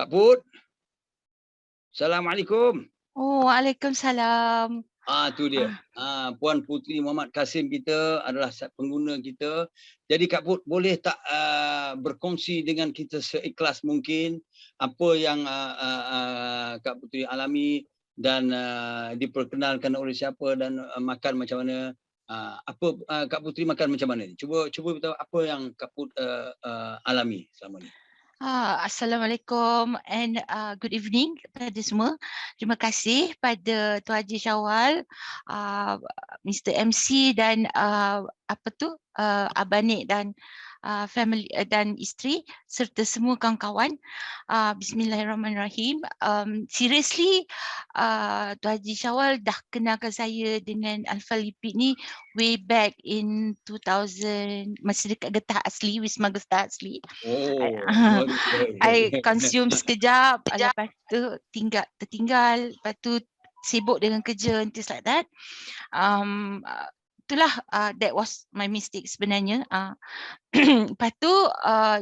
Kak Put. Assalamualaikum. Oh, Waalaikumsalam. Tu dia. Puan Puteri Muhammad Kasim kita adalah pengguna kita. Jadi Kak Put boleh tak berkongsi dengan kita seikhlas mungkin apa yang Kak Puteri alami dan diperkenalkan oleh siapa dan makan macam mana? Apa Kak Puteri makan macam mana ni? Cuba beritahu apa yang Kak Put alami selama ni. Assalamualaikum and good evening kepada semua. Terima kasih pada Tuan Haji Syawal, Mr. MC dan Abanik dan family dan isteri serta semua kawan-kawan. Bismillahirrahmanirrahim. Seriously, Tuan Haji Syawal dah kenalkan saya dengan Alpha Lipid ni way back in 2000, masih dekat Getah Asli, Wisma Getah Asli. I consume sekejap, lepas tu tertinggal, lepas tu sibuk dengan kerja and things like that. Itulah that was my mistake sebenarnya. Lepas tu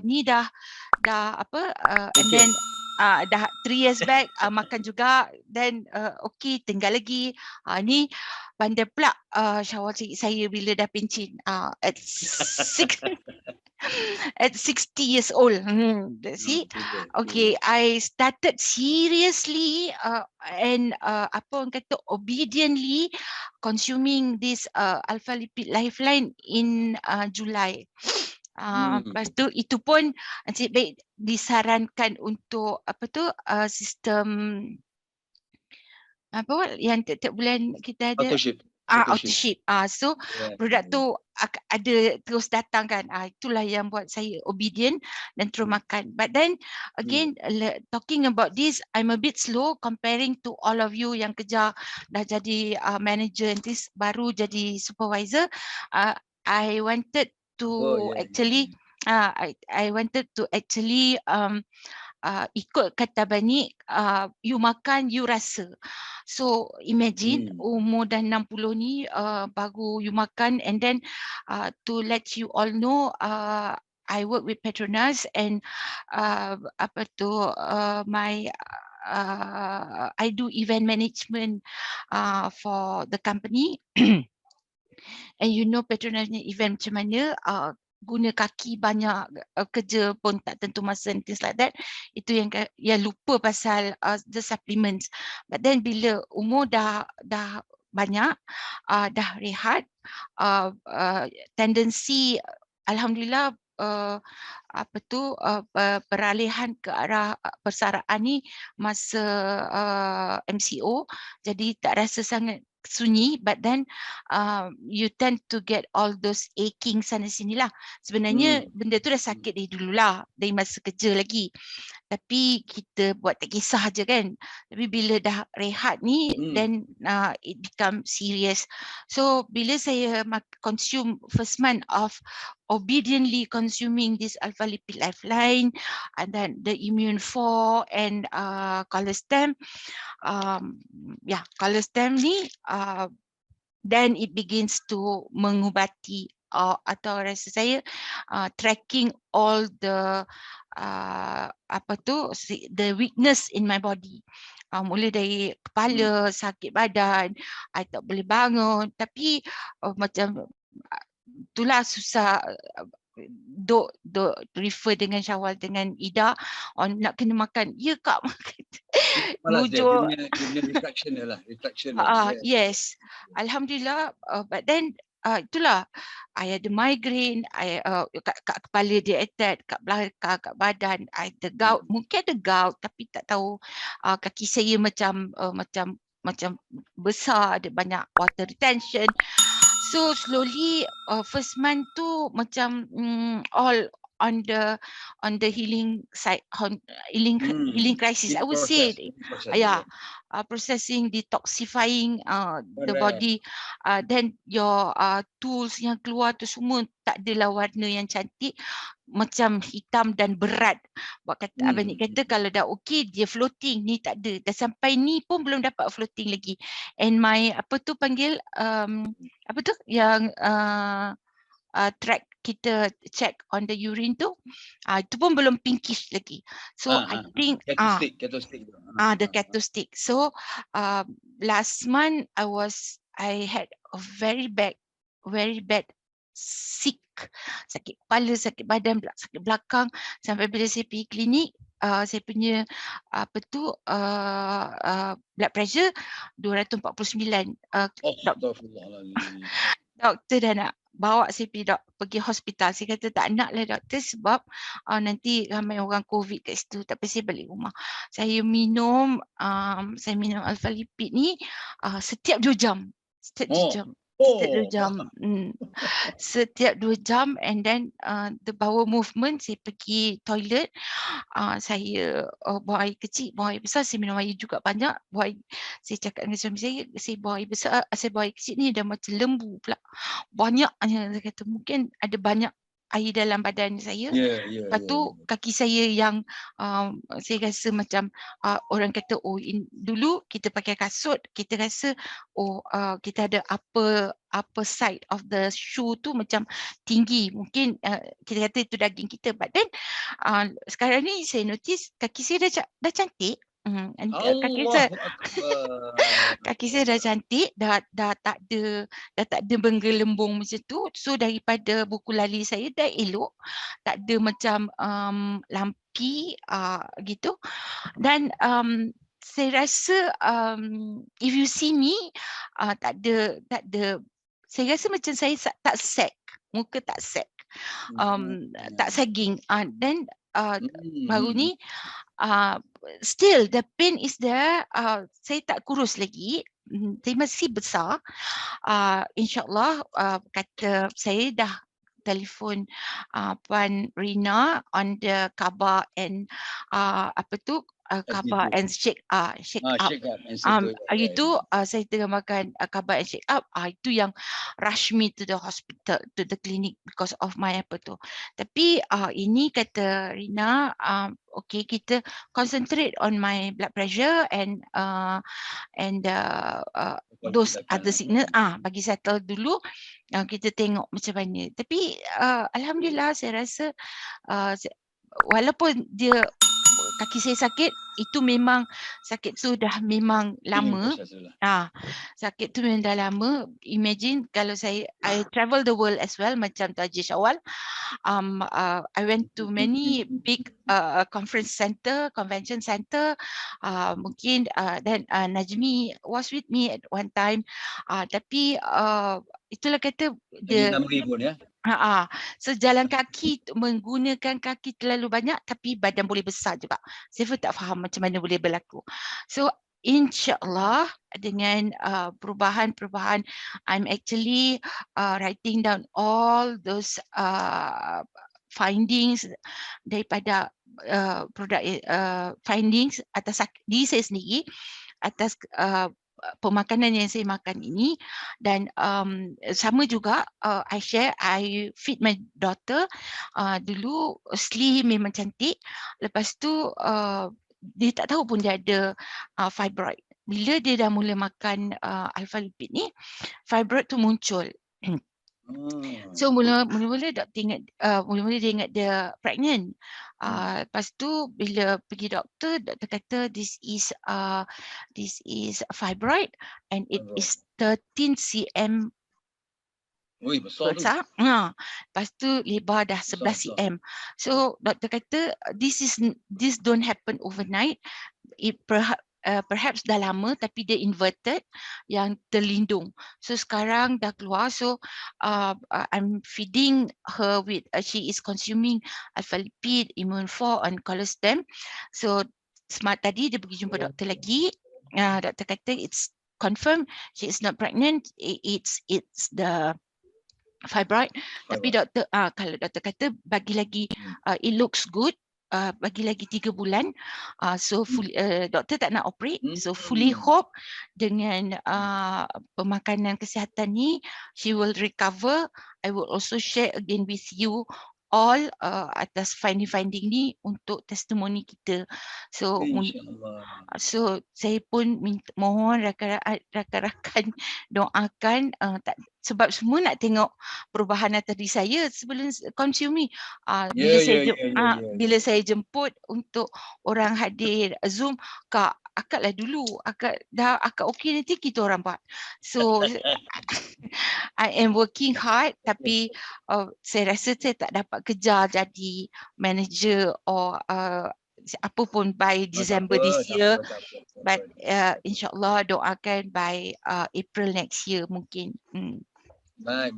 ni dah and then dah 3 years back makan juga, then okay tinggal lagi. Ni pandai pula Syawal cari saya bila dah pencin at 60 years old. See, okay, I started seriously and apa orang kata obediently consuming this Alpha Lipid Lifeline in July. Lepas tu itu pun Encik Baik disarankan untuk sistem apa yang tiap bulan kita ada Autoship. So produk tu ada terus datang kan. Itulah yang buat saya obedient dan terus makan. But then again talking about this, I'm a bit slow comparing to all of you yang kerja dah jadi manager and this baru jadi supervisor. I wanted to I wanted to actually ikut kata Bani, you makan, you rasa. So imagine umur dah 60 ni baru you makan, and then to let you all know, I work with Petronas and I do event management for the company. And you know Petronas ni event macam mana, guna kaki banyak, kerja pun tak tentu masa and things like that. Itu yang lupa pasal the supplements. But then bila umur dah banyak, dah rehat, tendensi alhamdulillah peralihan ke arah persaraan ni masa MCO, jadi tak rasa sangat sunyi, but then you tend to get all those aching sana sini lah. Sebenarnya benda tu dah sakit dari dulu lah, dari masa kerja lagi. Tapi kita buat tak kisah je kan. Tapi bila dah rehat ni, then it become serious. So bila saya consume first month of obediently consuming this Alpha Lipid Lifeline and then the Immune 4 and Colostem, Colostem ni then it begins to mengubati atau rasa saya tracking all the the weakness in my body. Mula dari kepala, sakit badan, I tak boleh bangun, tapi macam itulah susah duk refer dengan Syawal dengan Ida nak kena makan. Ya Kak, makan. Dia punya reflection lah. Yes. Alhamdulillah, but then itulah, I ada migraine, kat kepala dia attack, kat belakang, kat badan, I ada gout, mungkin ada gout tapi tak tahu. Kaki saya macam besar, ada banyak water retention. So slowly first month tu macam all on the healing side, healing crisis, I would say. Processing, detoxifying the body. Then your tools yang keluar tu semua tak adalah warna yang cantik, macam hitam dan berat. Buat kata Abang Nik kata kalau dah okey dia floating, ni tak ada. Dah sampai ni pun belum dapat floating lagi. And my kita check on the urine tu, itu pun belum pinkish lagi. So I think Keto stick. the keto stick. So last month I had a very bad sick, sakit kepala, sakit badan, sakit belakang, sampai bila saya pergi klinik, saya punya blood pressure 249. Doktor dah nak bawa saya pergi hospital. Saya kata tak nak lah doktor, sebab nanti ramai orang COVID kat situ. Tapi saya balik rumah. Saya minum alpha lipid ni setiap 2 jam. Setiap 2 jam, and then the bowel movement, saya pergi toilet, saya buang air kecil, buang air besar, saya minum air juga banyak. Saya cakap dengan suami saya buang air besar, saya buang air kecil ni dah macam lembu pula. Banyaknya, saya kata mungkin ada banyak air dalam badan saya. Lepas tu kaki saya yang saya rasa macam orang kata dulu kita pakai kasut, kita rasa kita ada upper side of the shoe tu macam tinggi, mungkin kita kata itu daging kita. But then sekarang ni saya notice kaki saya dah cantik. Kaki saya dah cantik, dah tak ada menggelembung macam tu. So daripada buku lali saya dah elok, tak ada macam lampi gitu. Dan saya rasa if you see me, tak ada, saya rasa macam saya tak sag, muka tak sag, tak sagging. Then baru ni still the pain is there. Saya tak kurus lagi, saya masih besar. InsyaAllah, kata saya dah telefon Puan Rina on the khabar and khabar and shake up. Itu saya tengah makan khabar and shake up. Itu yang rush me to the hospital, to the clinic because of my Tapi ini kata Rina, okay, kita concentrate on my blood pressure and those other sickness, bagi settle dulu, kita tengok macam mana. Tapi alhamdulillah, saya rasa walaupun dia kaki saya sakit, itu memang sakit tu dah memang lama. Sakit tu memang dah lama. Imagine kalau I travel the world as well, macam tu Haji Syawal. I went to many big convention center. Mungkin then Najmi was with me at one time. Tapi itulah kata dia. So jalan kaki, menggunakan kaki terlalu banyak, tapi badan boleh besar juga. Saya pun tak faham macam mana boleh berlaku. So InsyaAllah dengan perubahan-perubahan, I'm actually writing down all those findings daripada findings atas diri saya sendiri, atas pemakanan yang saya makan ini. Dan sama juga I feed my daughter. Dulu Sli memang cantik, lepas tu dia tak tahu pun dia ada fibroid. Bila dia dah mula makan alpha lipid ni, fibroid tu muncul. So mula-mula doktor ingat, dia ingat dia pregnant. Lepas tu bila pergi doktor kata this is fibroid and it is 13 cm. Besar. Lepas tu lebar dah 11 cm. So doktor kata this don't happen overnight. It perhaps dah lama, tapi dia inverted, yang terlindung. So sekarang dah keluar. So I'm feeding her with, she is consuming alpha lipid, immune 4 and colostrum. So smart tadi dia pergi jumpa doktor lagi. Doktor kata it's confirmed she is not pregnant, it's the fibroid. Tapi doktor, kalau doktor kata bagi lagi it looks good, bagi lagi 3 bulan. So doktor tak nak operate. So fully hope dengan pemakanan kesihatan ni she will recover. I will also share again with you all atas finding ni untuk testimoni kita. So InsyaAllah. so saya pun mohon rakan-rakan doakan sebab semua nak tengok perubahan atas diri saya sebelum consume ni. Bila saya jemput untuk orang hadir Zoom, Kak, akak lah dulu, akak okey nanti kita orang buat. So I am working hard tapi saya rasa saya tak dapat kejar jadi manager or apa pun by December this year. But insyaAllah doakan by April next year mungkin. Baik.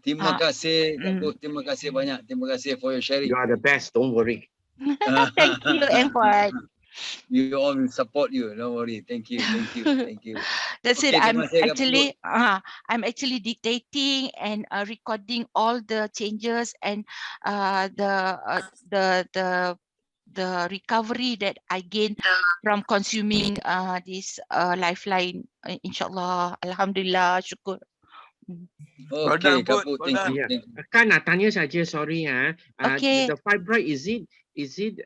Terima kasih Kak Put, terima kasih banyak. Terima kasih for your sharing. You are the best, don't worry. Thank you, Fuad. We all will support you. Don't worry. Thank you. That's Okay, it. terima kasih, I'm actually dictating and recording all the changes and the recovery that I gain from consuming this Lifeline. Inshallah, Alhamdulillah, syukur. Okay, Kak Put, thank you. Kan nak tanya saja, sorry Okay. The fibroid, is it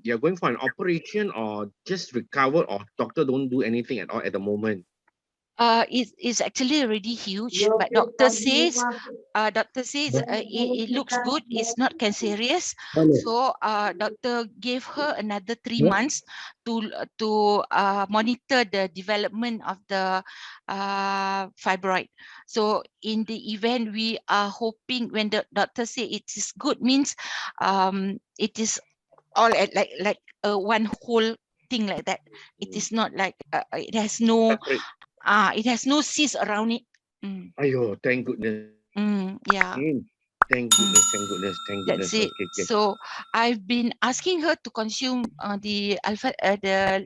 you're going for an operation or just recover, or doctor don't do anything at all at the moment? It's actually already huge, but doctor says it looks good. It's not cancerous. So doctor gave her another 3 months to monitor the development of the fibroid. So in the event, we are hoping when the doctor say it is good, means it is all at like one whole thing like that. It is not like it has no. It has no cyst around it. Ayo, thank goodness. Yeah. Thank goodness. That's it. Okay. So I've been asking her to consume the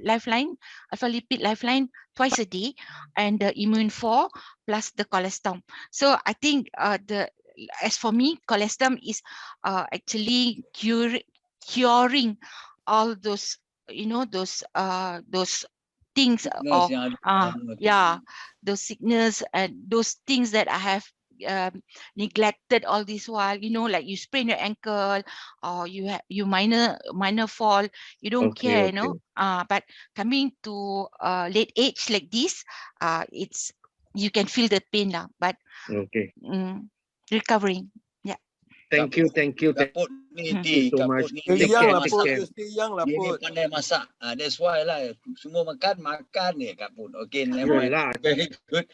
Lifeline, Alpha Lipid Lifeline twice a day, and the Immune 4 plus the Colestom. So I think as for me, Colestom is actually curing all those those things of those sickness and those things that I have neglected all this while, like you sprain your ankle or you minor fall, you don't care, but coming to late age like this, it's you can feel the pain now, but recovering. Thank you. Kak Put ni so much. Dia Put. pandai masak. That's why lah. Semua makan ni Kak Put. Okay, never mind. Very good.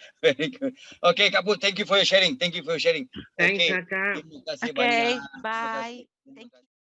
Okay, Kak Put, thank you for your sharing. Thanks, Kakak. Terima kasih Okay, banyak. bye. Thank you.